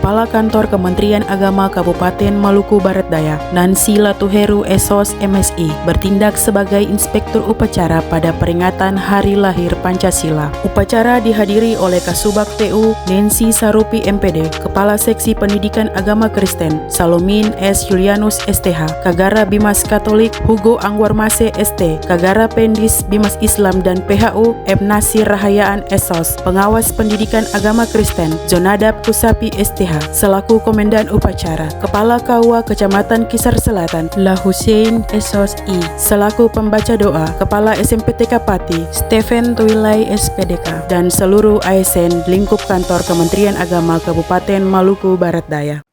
Kepala Kantor Kementerian Agama Kabupaten Maluku Barat Daya, Nancy Latuheru SOS MSI, bertindak sebagai inspektur upacara pada peringatan Hari Lahir Pancasila. Upacara dihadiri oleh Kasubag TU Nancy Sarupi MPD, Kepala Seksi Pendidikan Agama Kristen Salomin S. Julianus STH, Kagara Bimas Katolik Hugo Angwarmase ST, Kagara Pendis Bimas Islam dan PHU M. Nasir Rahayaan SOS, Pengawas Pendidikan Agama Kristen Zonadab Kusapi STH, selaku Komandan Upacara. Kepala KUA Kecamatan Kisar Selatan La Hussein SOS I, selaku pembaca doa. Kepala SMPTK Pati Stephen Tuilai SPDK, dan seluruh ASN lingkup kantor Kementerian Agama Kabupaten Maluku Barat Daya.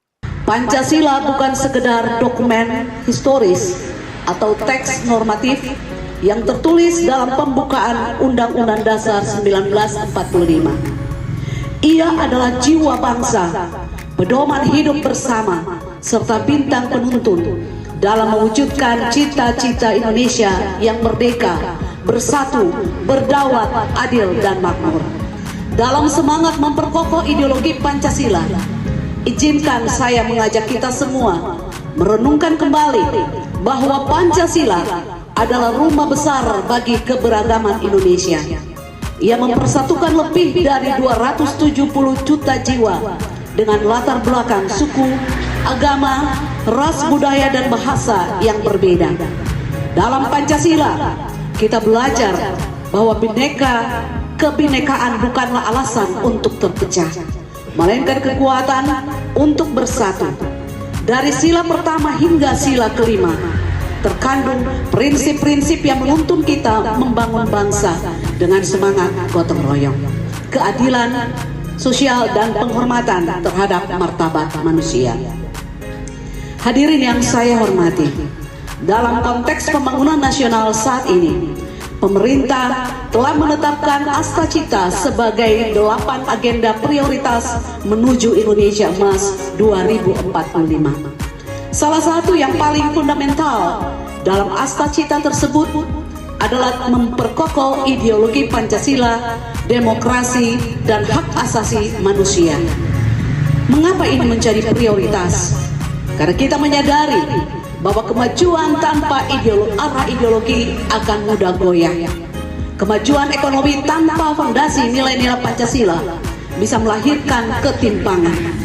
Pancasila bukan sekedar dokumen historis atau teks normatif yang tertulis dalam pembukaan Undang-Undang Dasar 1945. Ia adalah jiwa bangsa, pedoman hidup bersama, serta bintang penuntun dalam mewujudkan cita-cita Indonesia yang merdeka, bersatu, berdaulat, adil, dan makmur. Dalam semangat memperkokoh ideologi Pancasila, izinkan saya mengajak kita semua merenungkan kembali bahwa Pancasila adalah rumah besar bagi keberagaman Indonesia. Ia mempersatukan lebih dari 270 juta jiwa dengan latar belakang suku, agama, ras, budaya, dan bahasa yang berbeda. Dalam Pancasila, kita belajar bahwa kebinekaan bukanlah alasan untuk terpecah, melainkan kekuatan untuk bersatu. Dari sila pertama hingga sila kelima, terkandung prinsip-prinsip yang menuntun kita membangun bangsa dengan semangat gotong royong, keadilan sosial, dan penghormatan terhadap martabat manusia. Hadirin yang saya hormati, dalam konteks pembangunan nasional saat ini, pemerintah telah menetapkan Astacita sebagai 8 agenda prioritas menuju Indonesia Emas 2045. Salah satu yang paling fundamental dalam Astacita tersebut adalah memperkokoh ideologi Pancasila, demokrasi, dan hak asasi manusia. Mengapa ini menjadi prioritas? Karena kita menyadari bahwa kemajuan tanpa arah ideologi akan mudah goyah. Kemajuan ekonomi tanpa fondasi nilai-nilai Pancasila bisa melahirkan ketimpangan.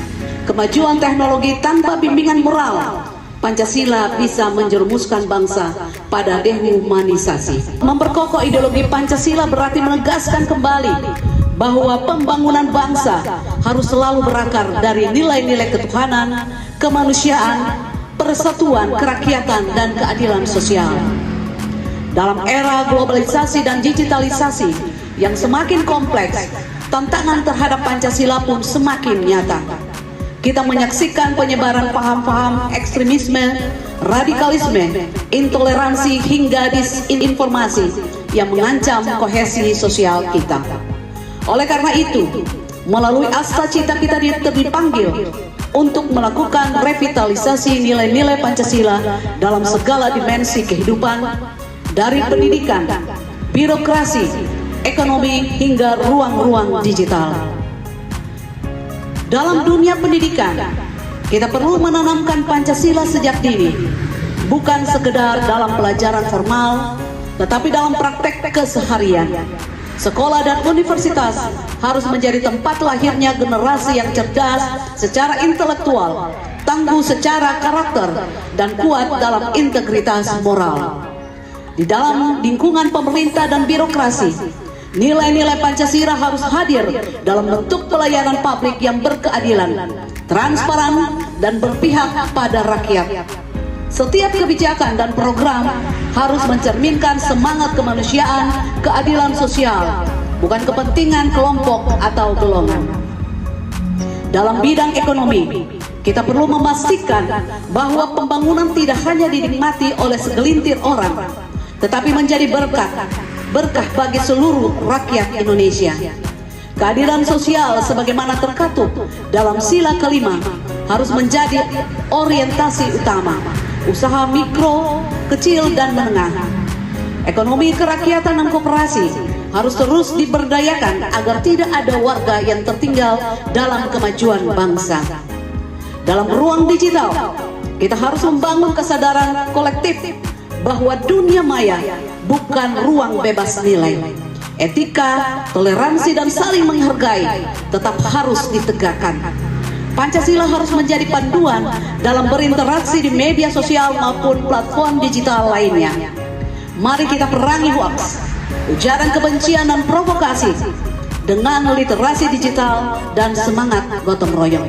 Kemajuan teknologi tanpa bimbingan moral Pancasila bisa menjerumuskan bangsa pada dehumanisasi. Memperkokoh ideologi Pancasila berarti menegaskan kembali bahwa pembangunan bangsa harus selalu berakar dari nilai-nilai ketuhanan, kemanusiaan, persatuan, kerakyatan, dan keadilan sosial. Dalam era globalisasi dan digitalisasi yang semakin kompleks, tantangan terhadap Pancasila pun semakin nyata. Kita menyaksikan penyebaran paham-paham ekstremisme, radikalisme, intoleransi, hingga disinformasi yang mengancam kohesi sosial kita. Oleh karena itu, melalui Astacita kita dipanggil untuk melakukan revitalisasi nilai-nilai Pancasila dalam segala dimensi kehidupan, dari pendidikan, birokrasi, ekonomi, hingga ruang-ruang digital. Dalam dunia pendidikan, kita perlu menanamkan Pancasila sejak dini, bukan sekedar dalam pelajaran formal, tetapi dalam praktek keseharian. Sekolah dan universitas harus menjadi tempat lahirnya generasi yang cerdas secara intelektual, tangguh secara karakter, dan kuat dalam integritas moral. Di dalam lingkungan pemerintah dan birokrasi, nilai-nilai Pancasila harus hadir dalam bentuk pelayanan publik yang berkeadilan, transparan, dan berpihak pada rakyat. Setiap kebijakan dan program harus mencerminkan semangat kemanusiaan, keadilan sosial, bukan kepentingan kelompok atau golongan. Dalam bidang ekonomi, kita perlu memastikan bahwa pembangunan tidak hanya dinikmati oleh segelintir orang, tetapi menjadi berkah bagi seluruh rakyat Indonesia. Keadilan sosial sebagaimana terkatup dalam sila kelima harus menjadi orientasi utama usaha mikro, kecil, dan menengah. Ekonomi kerakyatan dan koperasi harus terus diberdayakan agar tidak ada warga yang tertinggal dalam kemajuan bangsa. Dalam ruang digital, kita harus membangun kesadaran kolektif bahwa dunia maya bukan ruang bebas nilai. Etika, toleransi, dan saling menghargai tetap harus ditegakkan. Pancasila harus menjadi panduan dalam berinteraksi di media sosial maupun platform digital lainnya. Mari kita perangi hoaks, ujaran kebencian dan provokasi dengan literasi digital dan semangat gotong royong.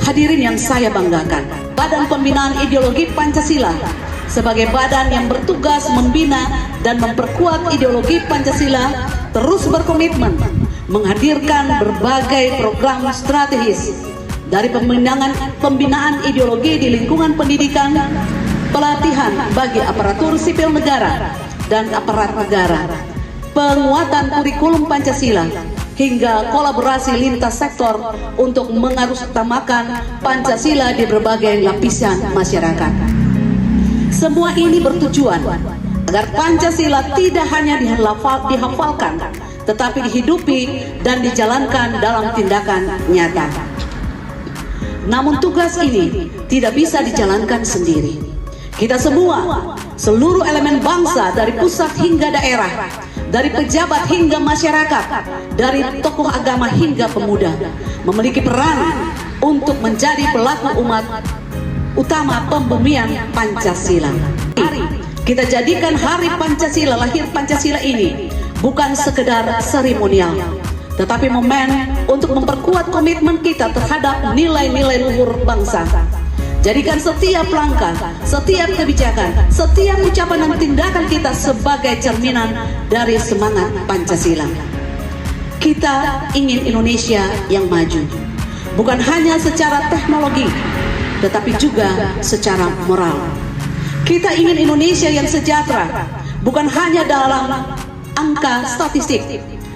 Hadirin yang saya banggakan, Badan Pembinaan Ideologi Pancasila sebagai badan yang bertugas membina dan memperkuat ideologi Pancasila terus berkomitmen menghadirkan berbagai program strategis dari pembinaan ideologi di lingkungan pendidikan, pelatihan bagi aparatur sipil negara dan aparat negara, penguatan kurikulum Pancasila, hingga kolaborasi lintas sektor untuk mengarusutamakan Pancasila di berbagai lapisan masyarakat. Semua ini bertujuan agar Pancasila tidak hanya dihafalkan, tetapi dihidupi dan dijalankan dalam tindakan nyata. Namun tugas ini tidak bisa dijalankan sendiri. Kita semua, seluruh elemen bangsa dari pusat hingga daerah, dari pejabat hingga masyarakat, dari tokoh agama hingga pemuda, memiliki peran untuk menjadi pelaku umat utama pembumian Pancasila. Mari kita jadikan Hari Pancasila, lahir Pancasila ini bukan sekedar seremonial, tetapi momen untuk memperkuat komitmen kita terhadap nilai-nilai luhur bangsa. Jadikan setiap langkah, setiap kebijakan, setiap ucapan dan tindakan kita sebagai cerminan dari semangat Pancasila. Kita ingin Indonesia yang maju, bukan hanya secara teknologi, tetapi juga secara moral. Kita ingin Indonesia yang sejahtera, bukan hanya dalam angka statistik,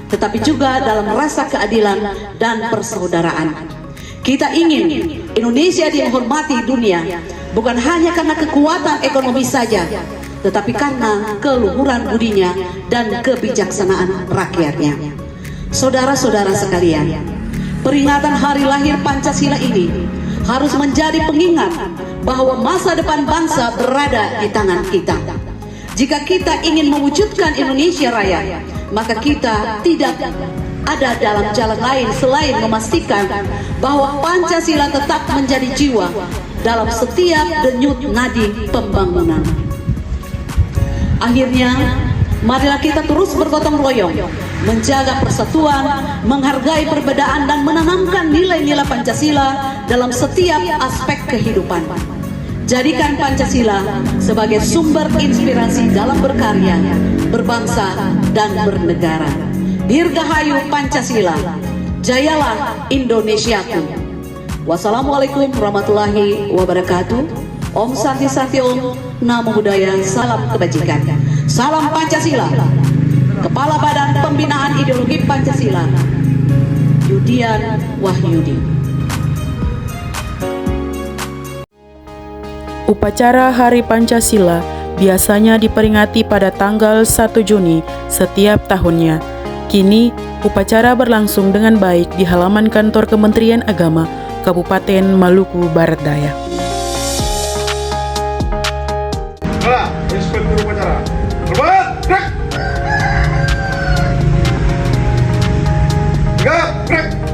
tetapi juga dalam rasa keadilan dan persaudaraan. Kita ingin Indonesia dihormati dunia, bukan hanya karena kekuatan ekonomi saja, tetapi karena keluhuran budinya dan kebijaksanaan rakyatnya. Saudara-saudara sekalian, peringatan hari lahir Pancasila ini harus menjadi pengingat bahwa masa depan bangsa berada di tangan kita. Jika kita ingin mewujudkan Indonesia Raya, maka kita tidak ada dalam jalan lain selain memastikan bahwa Pancasila tetap menjadi jiwa dalam setiap denyut nadi pembangunan. Akhirnya, marilah kita terus bergotong royong, menjaga persatuan, menghargai perbedaan, dan menanamkan nilai-nilai Pancasila dalam setiap aspek kehidupan. Jadikan Pancasila sebagai sumber inspirasi dalam berkarya, berbangsa, dan bernegara. Dirgahayu Pancasila, jayalah Indonesiaku. Wassalamualaikum warahmatullahi wabarakatuh. Om Santi Santi Om, Namo Buddhaya, salam kebajikan. Salam Pancasila. Kepala Badan Pembinaan Ideologi Pancasila, Yudian Wahyudi. Upacara Hari Pancasila biasanya diperingati pada tanggal 1 Juni setiap tahunnya. Kini, upacara berlangsung dengan baik di halaman kantor Kementerian Agama, Kabupaten Maluku Barat Daya. Inspektur upacara. Berbuat, gerak. Tegap, gerak.